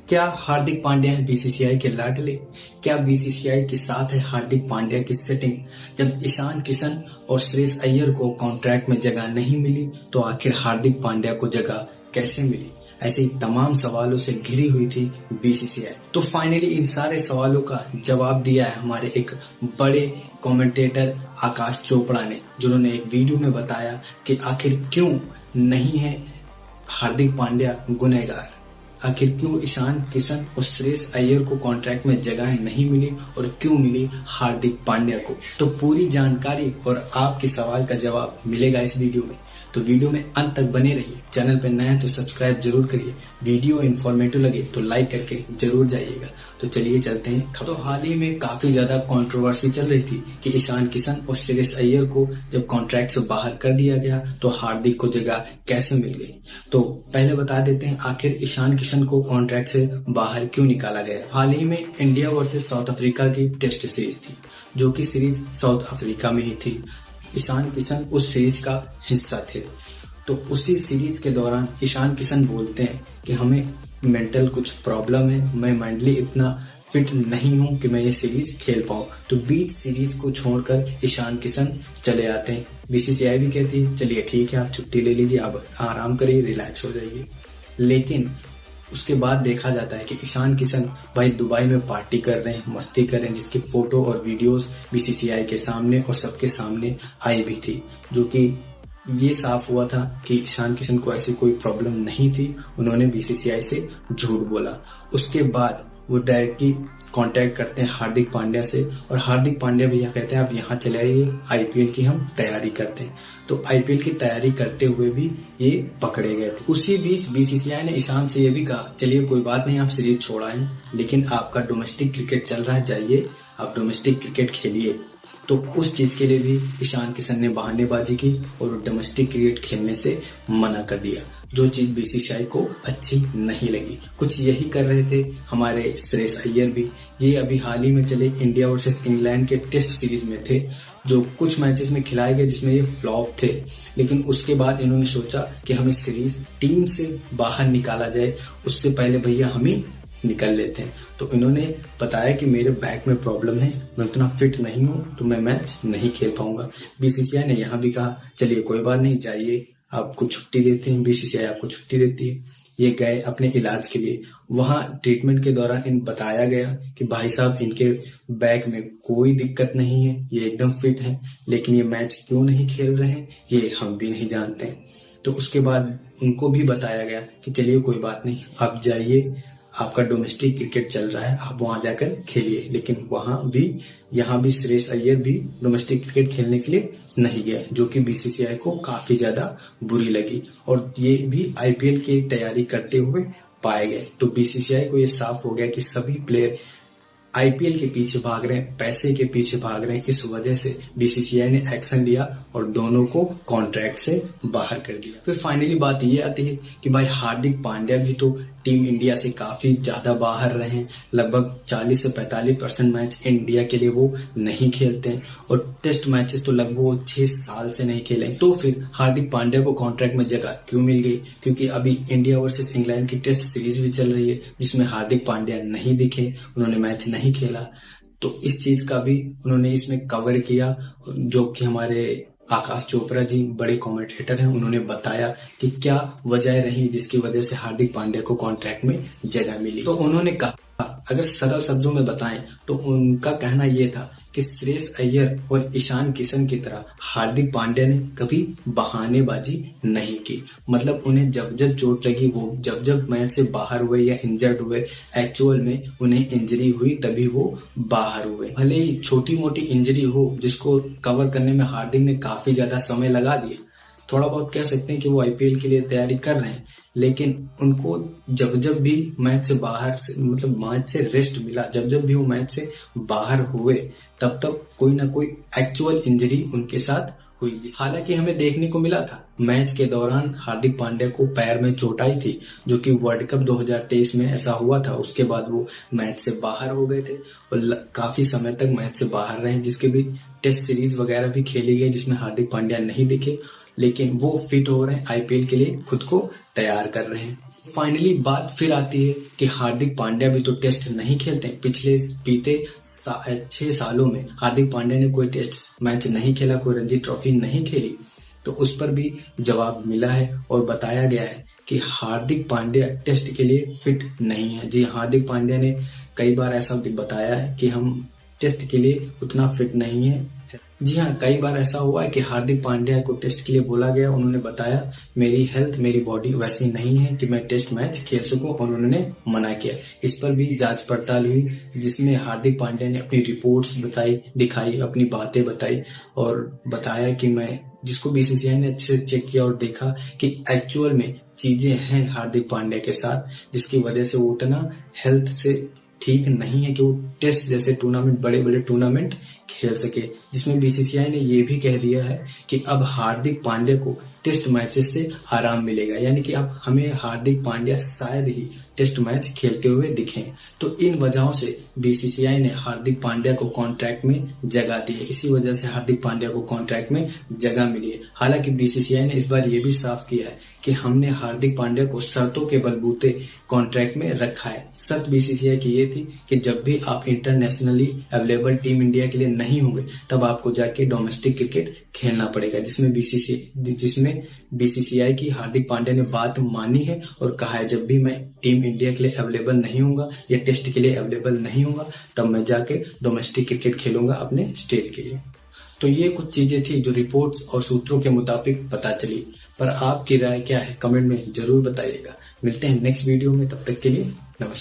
क्या हार्दिक पांड्या है बीसीसीआई के लाडले? क्या बीसीसीआई के साथ है हार्दिक पांड्या की सेटिंग? जब ईशान किशन और श्रेयस अय्यर को कॉन्ट्रैक्ट में जगह नहीं मिली तो आखिर हार्दिक पांड्या को जगह कैसे मिली? ऐसे ही तमाम सवालों से घिरी हुई थी बीसीसीआई। तो फाइनली इन सारे सवालों का जवाब दिया है हमारे एक बड़े कमेंटेटर आकाश चोपड़ा ने, जिन्होंने एक वीडियो में बताया कि आखिर क्यों नहीं है हार्दिक पांड्या गुनहगार, आखिर क्यों ईशान किशन और श्रेयस अय्यर को कॉन्ट्रैक्ट में जगह नहीं मिली और क्यों मिली हार्दिक पांड्या को। तो पूरी जानकारी और आपके सवाल का जवाब मिलेगा इस वीडियो में, तो वीडियो में अंत तक बने रहिए। चैनल पर नए हैं तो सब्सक्राइब जरूर करिए, वीडियो इन्फॉर्मेटिव लगे तो लाइक करके जरूर जाइएगा। तो चलिए चलते हैं। तो हाल ही में काफी ज्यादा कंट्रोवर्सी चल रही थी कि ईशान किशन और श्रेयस अय्यर को जब कॉन्ट्रैक्ट से बाहर कर दिया गया तो हार्दिक को जगह कैसे मिल गई। तो पहले बता देते हैं आखिर ईशान किशन को कॉन्ट्रैक्ट से बाहर क्यों निकाला गया। हाल ही में इंडिया वर्सेस साउथ अफ्रीका की टेस्ट सीरीज थी, जो की सीरीज साउथ अफ्रीका में ही थी। ईशान किशन उस सीरीज का हिस्सा थे। तो उसी सीरीज के दौरान ईशान किशन बोलते हैं कि हमें मेंटल कुछ प्रॉब्लम है, मैं मेंटली इतना फिट नहीं हूं कि मैं ये सीरीज खेल पाऊं। तो बीच सीरीज को छोड़कर ईशान किशन चले आते हैं। बीसीसीआई भी कहती है चलिए ठीक है, आप छुट्टी ले लीजिए, आप आराम करिए, रिलैक्स हो जाइए। लेकिन उसके बाद देखा जाता है कि ईशान किशन भाई दुबई में पार्टी कर रहे हैं, मस्ती कर रहे हैं, जिसकी फोटो और वीडियोस बीसीसीआई के सामने और सबके सामने आई भी थी, जो कि ये साफ हुआ था कि ईशान किशन को ऐसी कोई प्रॉब्लम नहीं थी। उन्होंने बीसीसीआई से झूठ बोला। उसके बाद वो डायरेक्टली कांटेक्ट करते हैं हार्दिक पांड्या से और हार्दिक पांड्या भैया कहते हैं आप यहाँ चले आइए, आईपीएल की हम तैयारी करते हैं। तो आईपीएल की तैयारी करते हुए भी ये पकड़े गए थे। उसी बीच बीसीसीआई ने ईशान से ये भी कहा चलिए कोई बात नहीं, आप सीरीज छोड़ आए, लेकिन आपका डोमेस्टिक क्रिकेट चल रहा है, जाइए आप डोमेस्टिक क्रिकेट खेलिए। तो उस चीज के लिए भी ईशान किशन ने बहानेबाजी की और डोमेस्टिक क्रिकेट खेलने से मना कर दिया, जो चीज बीसीसीआई को अच्छी नहीं लगी। कुछ यही कर रहे थे हमारे श्रेयस अय्यर भी। ये अभी हाल ही में चले इंडिया वर्सेस इंग्लैंड के टेस्ट सीरीज में थे, जो कुछ मैचेस में खिलाए गए जिसमें ये फ्लॉप थे। लेकिन उसके बाद इन्होंने सोचा कि हमें सीरीज टीम से बाहर निकाला जाए, उससे पहले भैया हम ही निकल लेते हैं। तो इन्होंने बताया कि मेरे बैक में प्रॉब्लम है, मैं उतना फिट नहीं हूँ, तो मैं मैच नहीं खेल पाऊंगा। बीसीसीआई ने यहाँ भी कहा चलिए कोई बात नहीं, जाइए आपको छुट्टी देते हैं, बीसीसीआई आपको छुट्टी देती है। ये गए अपने इलाज के लिए। वहां ट्रीटमेंट के दौरान इन बताया गया कि भाई साहब इनके बैक में कोई दिक्कत नहीं है, ये एकदम फिट है, लेकिन ये मैच क्यों नहीं खेल रहे हैं ये हम भी नहीं जानते हैं। तो उसके बाद उनको भी बताया गया कि चलिए कोई बात नहीं, आप जाइए, आपका डोमेस्टिक क्रिकेट चल रहा है, आप वहां जाकर खेलिए। लेकिन वहां भी यहाँ भी श्रेयस अय्यर भी डोमेस्टिक क्रिकेट खेलने के लिए नहीं गए, जो कि बीसीसीआई को काफी ज्यादा बुरी लगी और ये भी आईपीएल की तैयारी करते हुए पाए गए। तो बीसीसीआई को ये साफ हो गया कि सभी प्लेयर आईपीएल के पीछे भाग रहे हैं, पैसे के पीछे भाग रहे हैं। इस वजह से बीसीसीआई ने एक्शन लिया और दोनों को कॉन्ट्रैक्ट से बाहर कर दिया। फिर फाइनली बात ये आती है कि भाई हार्दिक पांड्या भी तो टीम इंडिया से काफी ज्यादा बाहर रहे हैं, लगभग 40 से 45% मैच इंडिया के लिए वो नहीं खेलते हैं और टेस्ट मैचेस तो लगभग वो 6 साल से नहीं खेले। तो फिर हार्दिक पांड्या को कॉन्ट्रैक्ट में जगह क्यों मिल गई? क्योंकि अभी इंडिया वर्सेस इंग्लैंड की टेस्ट सीरीज भी चल रही है, जिसमें हार्दिक पांड्या नहीं दिखे, उन्होंने मैच नहीं खेला। तो इस चीज का भी उन्होंने इसमें कवर किया, जो कि हमारे आकाश चोपड़ा जी बड़े कमेंटेटर हैं, उन्होंने बताया कि क्या वजह रही जिसकी वजह से हार्दिक पांड्या को कॉन्ट्रैक्ट में जगह मिली। तो उन्होंने कहा, अगर सरल शब्दों में बताएं तो उनका कहना यह था कि श्रेयस अय्यर और ईशान किशन की तरह हार्दिक पांड्या ने कभी बहानेबाजी नहीं की। मतलब उन्हें जब जब चोट लगी, वो जब जब मैच से बाहर हुए या इंजर्ड हुए, एक्चुअल में उन्हें इंजरी हुई तभी वो बाहर हुए। भले ही छोटी मोटी इंजरी हो जिसको कवर करने में हार्दिक ने काफी ज्यादा समय लगा दिया, थोड़ा बहुत कह सकते हैं कि वो आईपीएल के लिए तैयारी कर रहे हैं, लेकिन उनको जब जब भी मैच से बाहर से मतलब मैच से रेस्ट मिला, जब जब भी वो मैच से बाहर हुए, तब तक कोई ना कोई एक्चुअल इंजरी उनके साथ हुई। हालांकि हमें देखने को मिला था मैच के दौरान हार्दिक पांड्या को पैर में चोट आई थी, जो कि वर्ल्ड कप 2023 में ऐसा हुआ था। उसके बाद वो मैच से बाहर हो गए थे और काफी समय तक मैच से बाहर रहे, जिसके भी टेस्ट सीरीज वगैरह भी खेली गई जिसमें हार्दिक पांड्या नहीं दिखे, लेकिन वो फिट हो रहे हैं, आईपीएल के लिए खुद को तैयार कर रहे हैं। फाइनली बात फिर आती है कि हार्दिक पांड्या भी तो टेस्ट नहीं खेलते। पिछले बीते 6 सालों में हार्दिक पांड्या ने कोई टेस्ट मैच नहीं खेला, कोई रणजी ट्रॉफी नहीं खेली। तो उस पर भी जवाब मिला है और बताया गया है कि हार्दिक पांड्या टेस्ट के लिए फिट नहीं है। जी, हार्दिक पांड्या ने कई बार ऐसा बताया है कि हम टेस्ट के लिए उतना फिट नहीं है। जी हाँ, कई बार ऐसा हुआ है कि हार्दिक पांड्या को टेस्ट के लिए बोला गया, उन्होंने बताया मेरी हेल्थ, मेरी बॉडी वैसी नहीं है कि मैं टेस्ट मैच खेल सकूं, और उन्होंने मना किया। इस पर भी जांच पड़ताल हुई, जिसमें हार्दिक पांड्या ने अपनी रिपोर्ट्स दिखाई, अपनी बातें बताई और बताया कि मैं, जिसको बीसीसीआई ने अच्छे से चेक किया और देखा कि एक्चुअल में चीजें हैं हार्दिक पांड्या के साथ, जिसकी वजह से वो उतना हेल्थ से ठीक नहीं है कि वो टेस्ट जैसे टूर्नामेंट, बड़े बड़े टूर्नामेंट खेल सके। जिसमें बीसीसीआई ने ये भी कह दिया है कि अब हार्दिक पांड्या को टेस्ट मैचेस से आराम मिलेगा, यानी कि अब हमें हार्दिक पांड्या शायद ही टेस्ट मैच खेलते हुए दिखें। तो इन वजहों से बीसीसीआई ने हार्दिक पांड्या को कॉन्ट्रैक्ट में जगह दी है। इसी वजह से हार्दिक पांड्या को कॉन्ट्रैक्ट में जगह मिली है। हालांकि बीसीसीआई ने इस बार ये भी साफ किया है कि हमने हार्दिक पांड्या को शर्तों के बलबूते कॉन्ट्रैक्ट में रखा है। शर्त बीसीसीआई की ये थी कि जब भी आप इंटरनेशनली अवेलेबल टीम इंडिया के लिए नहीं होंगे, तब आपको जाके डोमेस्टिक क्रिकेट खेलना पड़ेगा। जिसमें बीसीसीआई की हार्दिक पांड्या ने बात मानी है और कहा है जब भी मैं टीम इंडिया के लिए अवेलेबल नहीं होगा या टेस्ट के लिए अवेलेबल नहीं होगा, तब मैं जाके डोमेस्टिक क्रिकेट खेलूंगा अपने स्टेट के लिए। तो ये कुछ चीजें थी जो रिपोर्ट्स और सूत्रों के मुताबिक पता चली। पर आपकी राय क्या है, कमेंट में जरूर बताइएगा। मिलते हैं नेक्स्ट वीडियो में, तब तक के लिए नमस्कार।